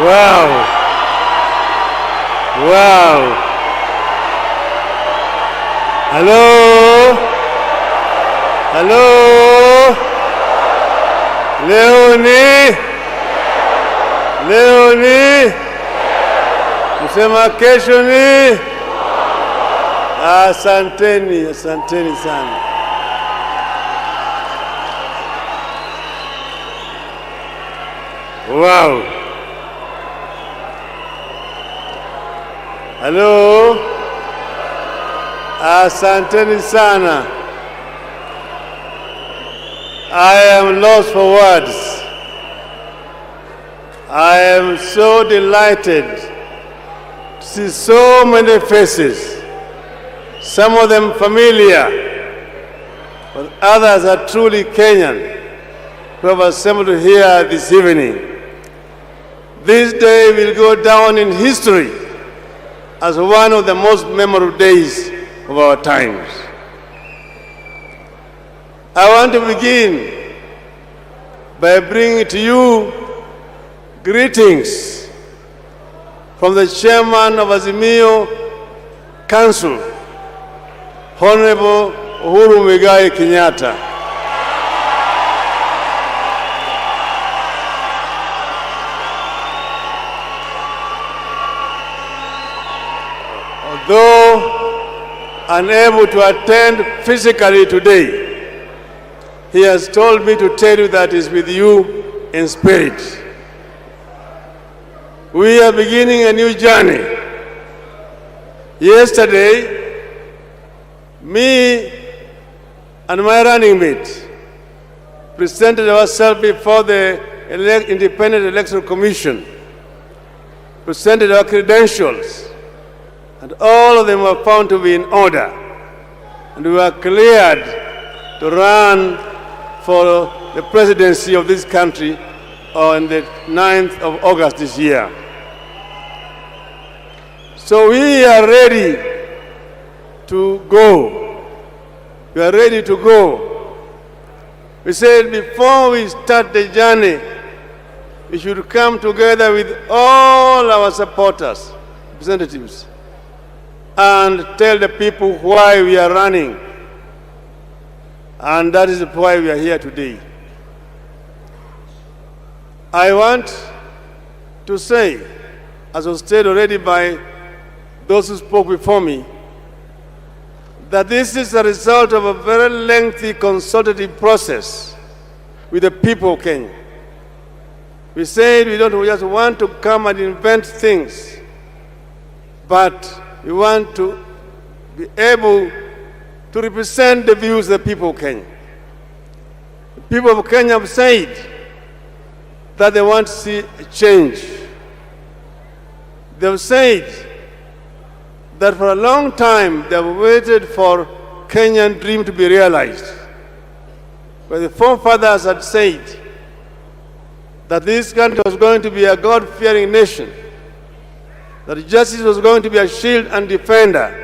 Wow. Wow. Hello. Hello. Leo ni kusema kesho ni. Asanteni sana. Wow. Hello. Asanteni sana. I am lost for words. I am so delighted to see so many faces, some of them familiar, but others are truly Kenyan, who have assembled here this evening. This day will go down in history as one of the most memorable days of our times. I want to begin by bringing to you greetings from the chairman of Azimio Council, Honorable Uhuru Muigai Kenyatta. Although unable to attend physically today, he has told me to tell you that he is with you in spirit. We are beginning a new journey. Yesterday, me and my running mate presented ourselves before the Independent Electoral Commission, presented our credentials, and all of them were found to be in order, and we were cleared to run for the presidency of this country on the 9th of August this year. So we are ready to go. We are ready to go. We said before we start the journey, we should come together with all our supporters, representatives, and tell the people why we are running. And that is why we are here today. I want to say, as was said already by those who spoke before me, that this is a result of a very lengthy consultative process with the people of Kenya. We said we don't just want to come and invent things, but we want to be able to represent the views of the people of Kenya. The people of Kenya have said that they want to see a change. They have said that for a long time they have waited for Kenyan dream to be realized. But the forefathers had said that this country was going to be a God-fearing nation, that justice was going to be a shield and defender,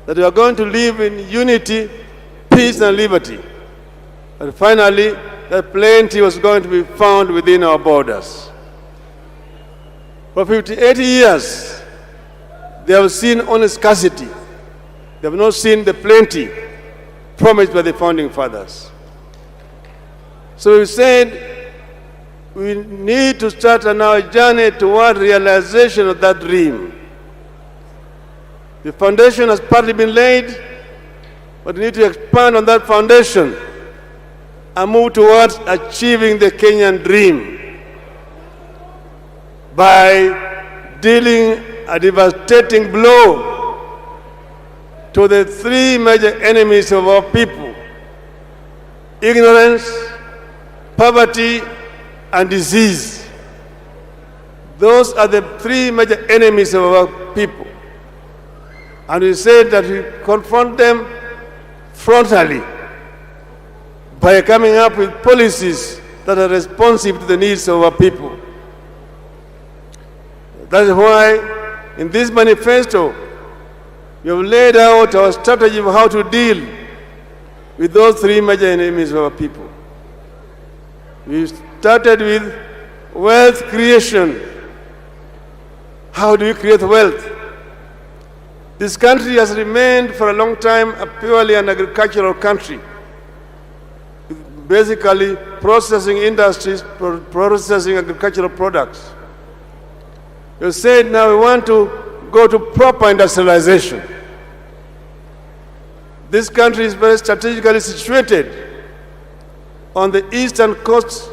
that we are going to live in unity, peace, and liberty. And finally, that plenty was going to be found within our borders. For 80 years, they have seen only scarcity. They have not seen the plenty promised by the founding fathers. So we said we need to start on our journey toward realization of that dream. The foundation has partly been laid, but we need to expand on that foundation and move towards achieving the Kenyan dream by dealing a devastating blow to the three major enemies of our people: ignorance, poverty, and disease. Those are the three major enemies of our people. And we said that we confront them frontally by coming up with policies that are responsive to the needs of our people. That is why in this manifesto we have laid out our strategy of how to deal with those three major enemies of our people. We started with wealth creation How do we create wealth? This country has remained for a long time a purely an agricultural country, basically processing industries, processing agricultural products. You said now we want to go to proper industrialization. This country is very strategically situated on the eastern coast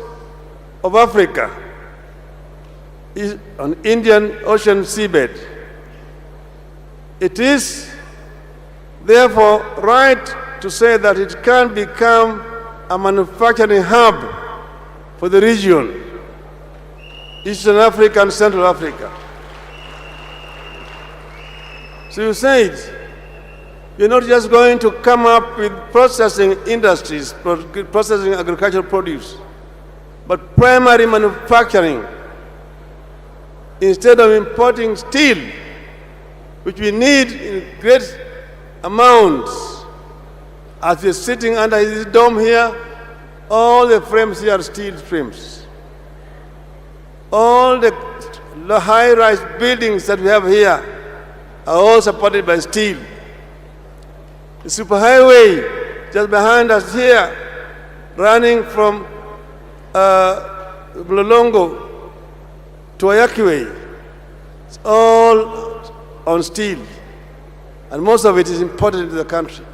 of Africa, on Indian Ocean seabed. It is therefore right to say that it can become a manufacturing hub for the region, Eastern Africa and Central Africa. So you said, you're not just going to come up with processing industries, processing agricultural produce, but primary manufacturing. Instead of importing steel, which we need in great amounts, as we're sitting under this dome here, all the frames here are steel frames. All the high-rise buildings that we have here are all supported by steel. The superhighway just behind us here, running from Mlolongo to Ayakiwe, it's all on steel, and most of it is imported into the country.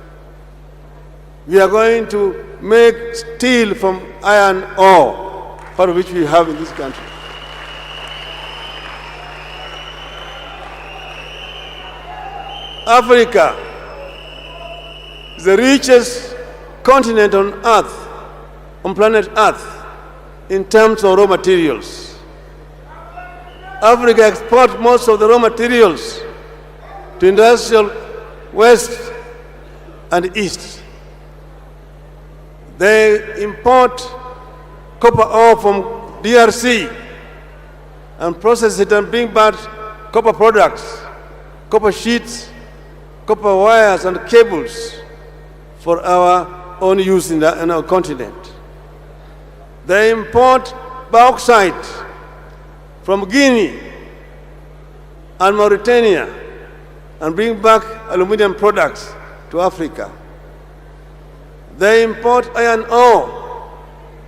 We are going to make steel from iron ore, part of which we have in this country. Africa is the richest continent on earth, on planet Earth, in terms of raw materials. Africa exports most of the raw materials to industrial West and East. They import copper ore from DRC and process it and bring back copper products, copper sheets, copper wires and cables for our own use in our continent. They import bauxite from Guinea and Mauritania and bring back aluminum products to Africa. They import iron ore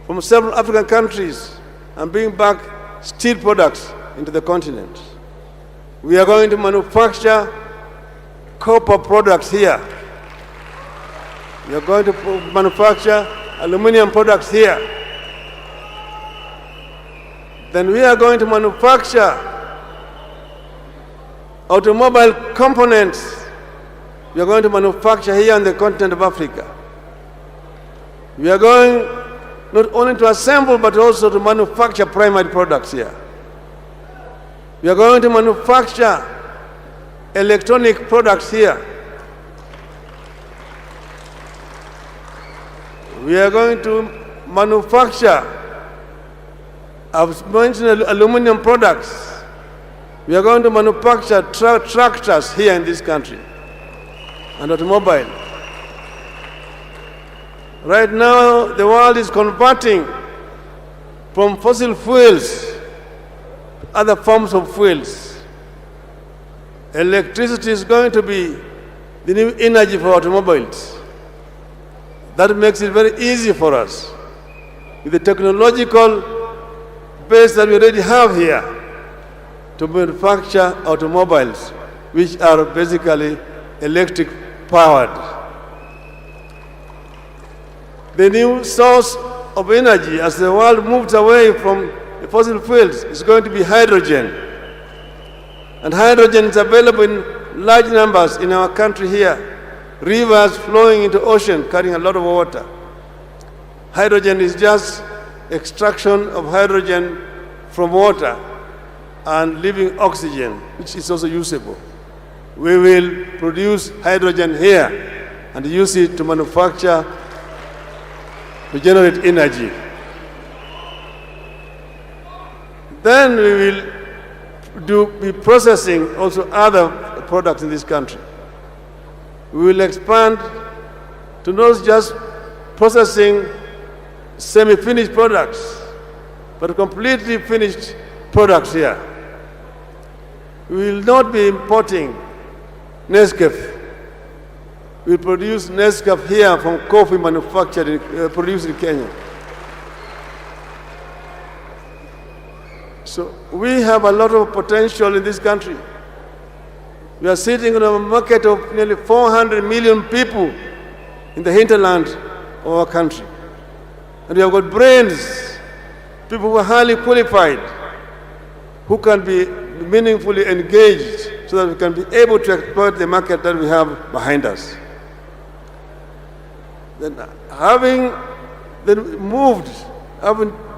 from several African countries and bring back steel products into the continent. We are going to manufacture copper products here. We are going to manufacture aluminum products here. Then we are going to manufacture automobile components. We are going to manufacture here on the continent of Africa. We are going not only to assemble but also to manufacture primary products here. We are going to manufacture electronic products here. We are going to manufacture, I've mentioned aluminum products. We are going to manufacture tractors here in this country and automobile. Right now, the world is converting from fossil fuels to other forms of fuels. Electricity is going to be the new energy for automobiles. That makes it very easy for us, with the technological base that we already have here, to manufacture automobiles, which are basically electric powered. The new source of energy as the world moves away from the fossil fuels is going to be hydrogen. And hydrogen is available in large numbers in our country here. Rivers flowing into ocean carrying a lot of water. Hydrogen is just extraction of hydrogen from water and leaving oxygen, which is also usable. We will produce hydrogen here and use it to manufacture, to generate energy. Then we will be processing also other products in this country. We will expand to not just processing semi-finished products, but completely finished products here. We will not be importing Nescafe. We produce Nescafe here from coffee manufactured, produced in Kenya. So we have a lot of potential in this country. We are sitting on a market of nearly 400 million people in the hinterland of our country. And we have got brains, people who are highly qualified, who can be meaningfully engaged so that we can be able to exploit the market that we have behind us. Then having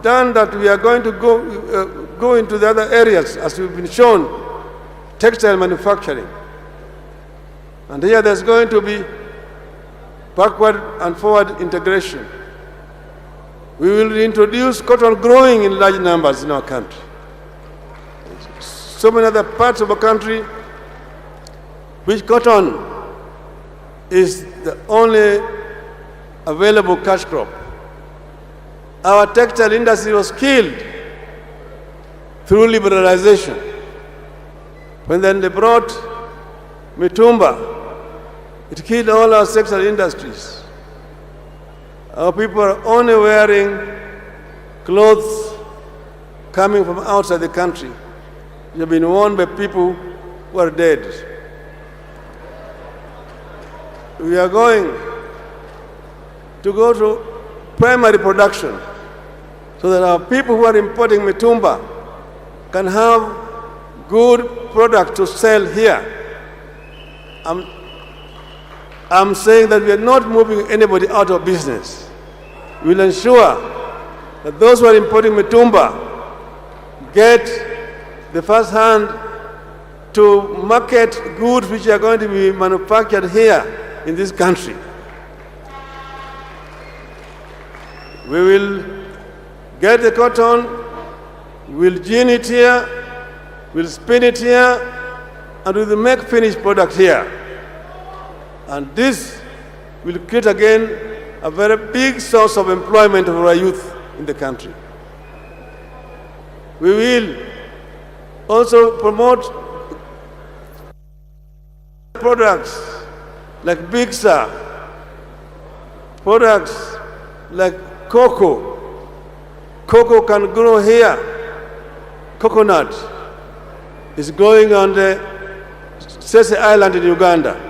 done that, we are going to go into the other areas, as we've been shown, textile manufacturing. And here there's going to be backward and forward integration. We will introduce cotton growing in large numbers in our country. So many other parts of our country which cotton is the only available cash crop. Our textile industry was killed through liberalization. When then they brought mitumba, it killed all our textile industries. Our people are only wearing clothes coming from outside the country. They have been worn by people who are dead. We are going to go to primary production so that our people who are importing mitumba can have good product to sell here. I'm saying that we are not moving anybody out of business. We will ensure that those who are importing mitumba get the first hand to market goods which are going to be manufactured here in this country. We will get the cotton, we'll gin it here, we'll spin it here, and we will make finished product here. And this will create again a very big source of employment for our youth in the country. We will also promote products like Bigsa, products like cocoa. Cocoa can grow here. Coconut is growing on the Sese Island in Uganda.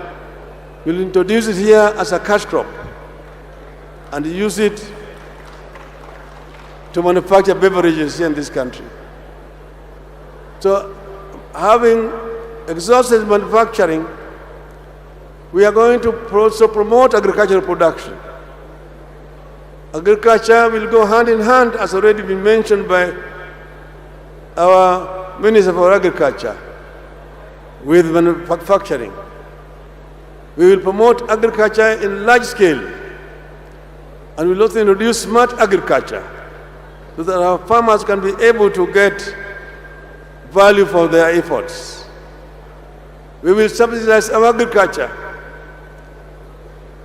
We'll introduce it here as a cash crop and use it to manufacture beverages here in this country. So, having exhausted manufacturing, we are going to also promote agricultural production. Agriculture will go hand in hand, as already been mentioned by our Minister for Agriculture, with manufacturing. We will promote agriculture in large scale, and we will also introduce smart agriculture so that our farmers can be able to get value for their efforts. We will subsidize our agriculture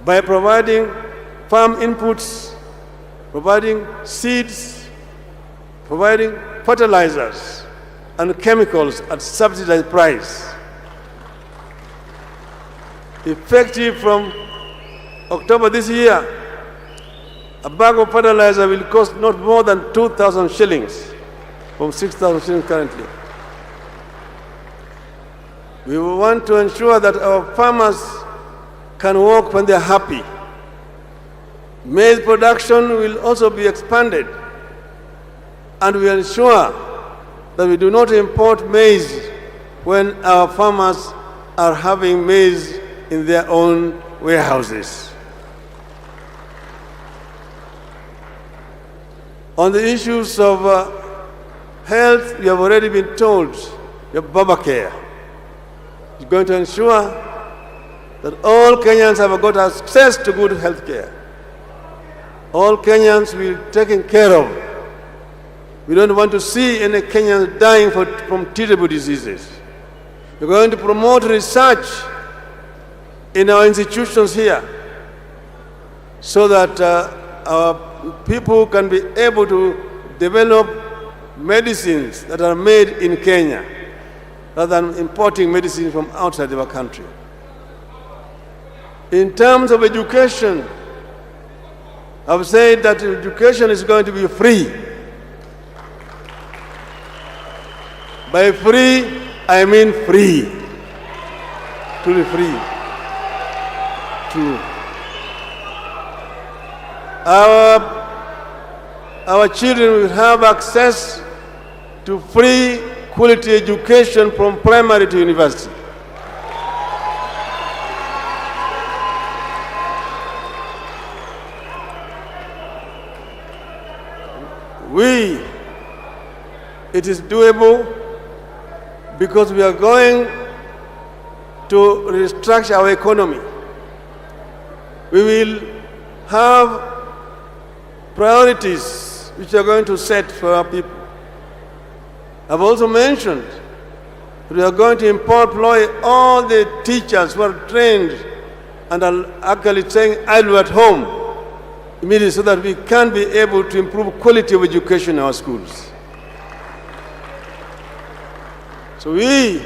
by providing farm inputs, providing seeds, providing fertilizers and chemicals at subsidized price. Effective from October this year, a bag of fertilizer will cost not more than 2,000 shillings from 6,000 shillings currently. We want to ensure that our farmers can work when they're happy. Maize production will also be expanded, and we ensure that we do not import maize when our farmers are having maize in their own warehouses. On the issues of health, we have already been told, your Baba Care is going to ensure that all Kenyans have got access to good health care. All Kenyans will be taken care of. We don't want to see any Kenyans dying from treatable diseases. We're going to promote research in our institutions here so that our people can be able to develop medicines that are made in Kenya. rather than importing medicine from outside our country. In terms of education, I've said that education is going to be free. By free, I mean free. Truly free. True. Our children will have access to free quality education from primary to university. It is doable because we are going to restructure our economy. We will have priorities which are going to set for our people. I've also mentioned we are going to employ all the teachers who are trained and are actually staying idle at home immediately so that we can be able to improve quality of education in our schools. So we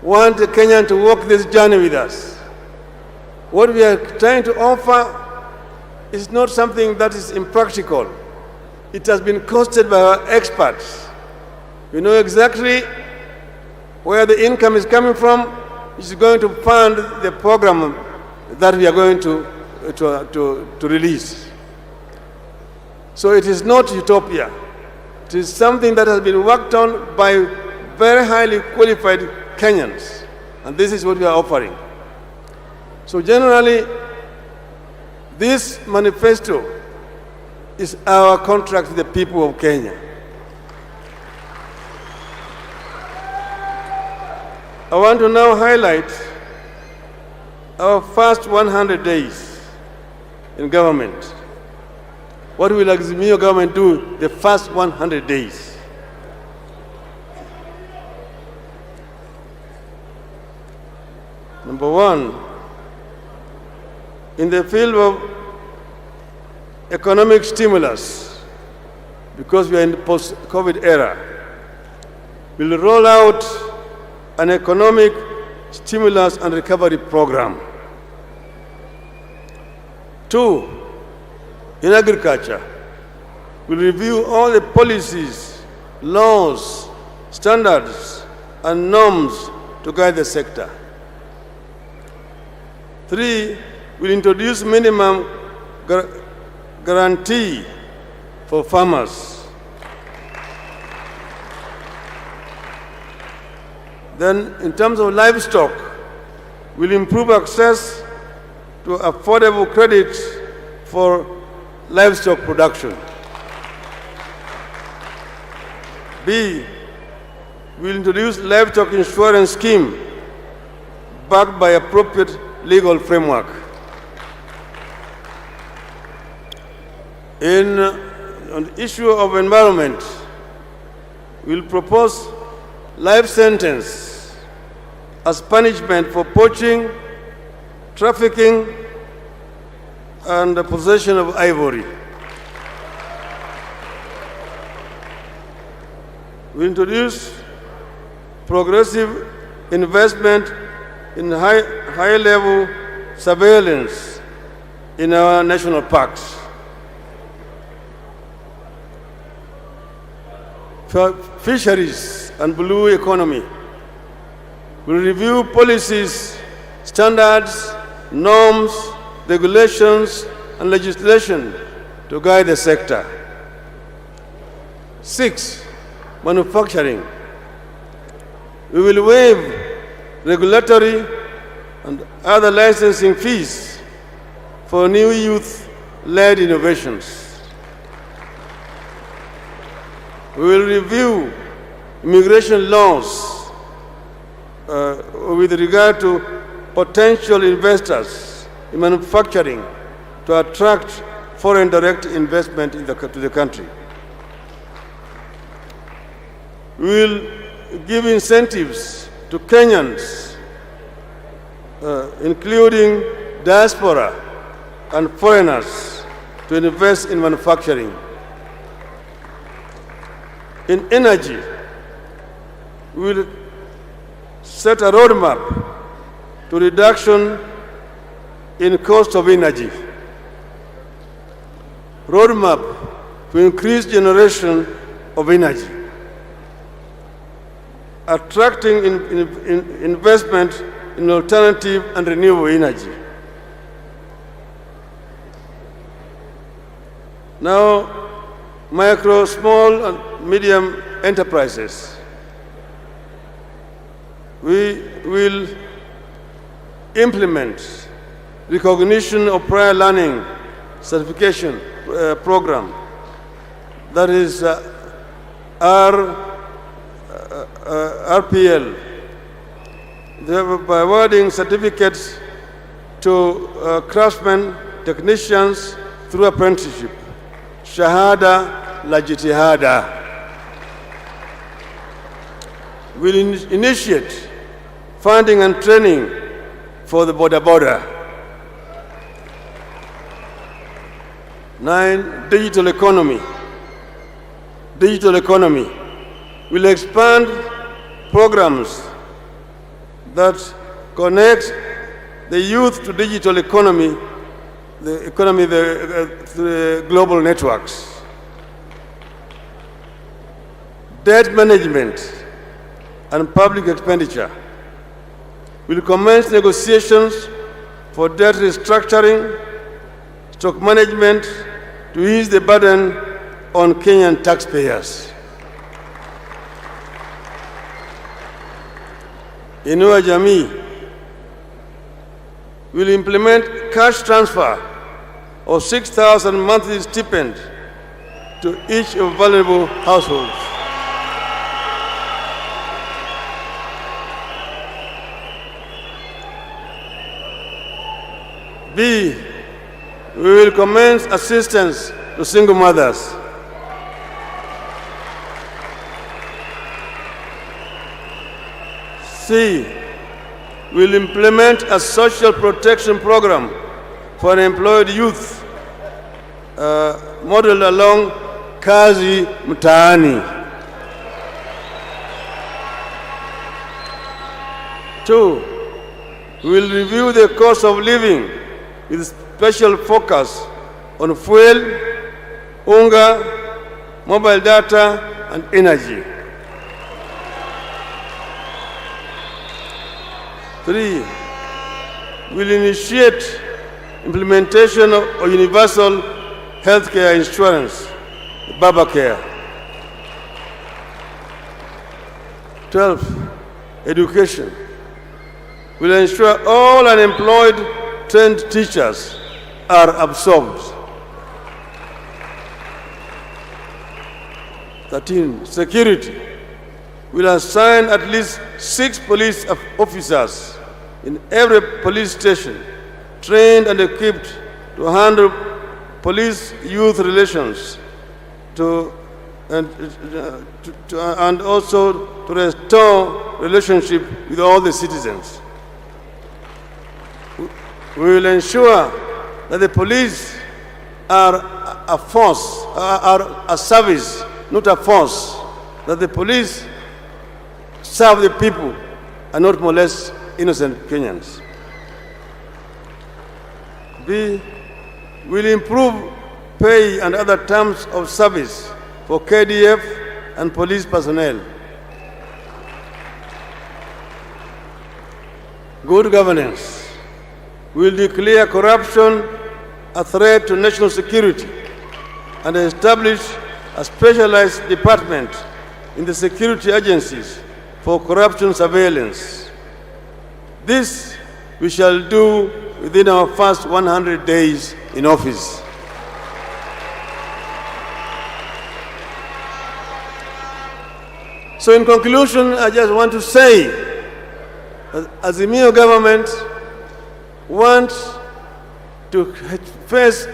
want the Kenyan to walk this journey with us. What we are trying to offer is not something that is impractical. It has been costed by our experts. We know exactly where the income is coming from, which is going to fund the program that we are going to release. So it is not utopia. It is something that has been worked on by very highly qualified Kenyans, and this is what we are offering. So generally, this manifesto is our contract with the people of Kenya. I want to now highlight our first 100 days in government. What will Azimio government do the first 100 days? Number one, in the field of economic stimulus, because we are in the post-COVID era, we'll roll out an economic stimulus and recovery program. Two, in agriculture, we'll review all the policies, laws, standards, and norms to guide the sector. Three, we'll introduce minimum guarantee for farmers. Then, in terms of livestock, we'll improve access to affordable credit for livestock production. B, we'll introduce livestock insurance scheme backed by appropriate legal framework. On the issue of environment, we'll propose life sentence as punishment for poaching, trafficking, and the possession of ivory. We introduce progressive investment in high-level surveillance in our national parks. For fisheries and blue economy, we review policies, standards, norms, regulations, and legislation to guide the sector. 6, manufacturing. We will waive regulatory and other licensing fees for new youth-led innovations. We will review immigration laws with regard to potential investors in manufacturing to attract foreign direct investment to the country. We will give incentives to Kenyans, including diaspora and foreigners, to invest in manufacturing. In energy, we will set a roadmap to reduction in cost of energy, roadmap to increase generation of energy, attracting investment in alternative and renewable energy. Now, micro, small, and medium enterprises. We will implement recognition of prior learning certification program, that is RPL, by awarding certificates to craftsmen, technicians through apprenticeship. Shahada la jitihada. Will initiate funding and training for the border. 9, digital economy. Digital economy will expand programs that connect the youth to digital economy, the global networks. Debt management and public expenditure. Will commence negotiations for debt restructuring, stock management to ease the burden on Kenyan taxpayers. Inua Jamii will implement cash transfer of 6,000 monthly stipend to each of vulnerable households. B, we will commence assistance to single mothers. C, we will implement a social protection program for unemployed youth, modeled along Kazi Mtaani. 2, we will review the cost of living with special focus on fuel, unga, mobile data, and energy. 3, will initiate implementation of universal healthcare insurance, Babacare. 12, education. Will ensure all unemployed trained teachers are absorbed. 13, security. Will assign at least 6 police officers in every police station, trained and equipped to handle police-youth relations, and also to restore relationship with all the citizens. We will ensure that the police are a force, are a service, not a force, that the police serve the people and not molest innocent Kenyans. B, will improve pay and other terms of service for KDF and police personnel. Good governance. We will declare corruption a threat to national security and establish a specialized department in the security agencies for corruption surveillance. This we shall do within our first 100 days in office. So in conclusion, I just want to say that Azimio government wants to face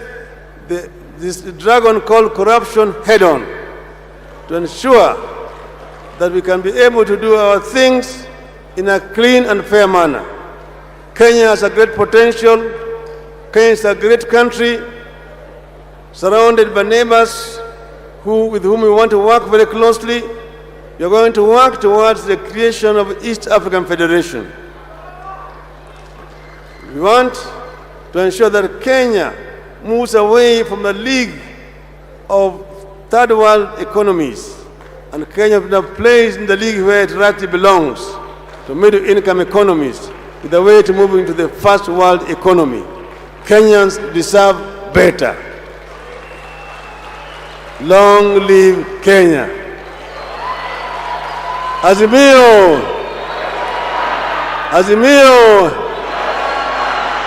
this dragon called corruption head-on, to ensure that we can be able to do our things in a clean and fair manner. Kenya has a great potential. Kenya is a great country, surrounded by neighbors with whom we want to work very closely. We are going to work towards the creation of East African Federation. We want to ensure that Kenya moves away from the league of third world economies, and Kenya is now placed in the league where it rightly belongs, to middle income economies, with a way to move into the first world economy. Kenyans deserve better. Long live Kenya. Azimio! Azimio!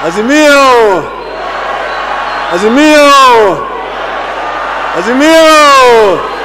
Azimio! Azimio! Azimio!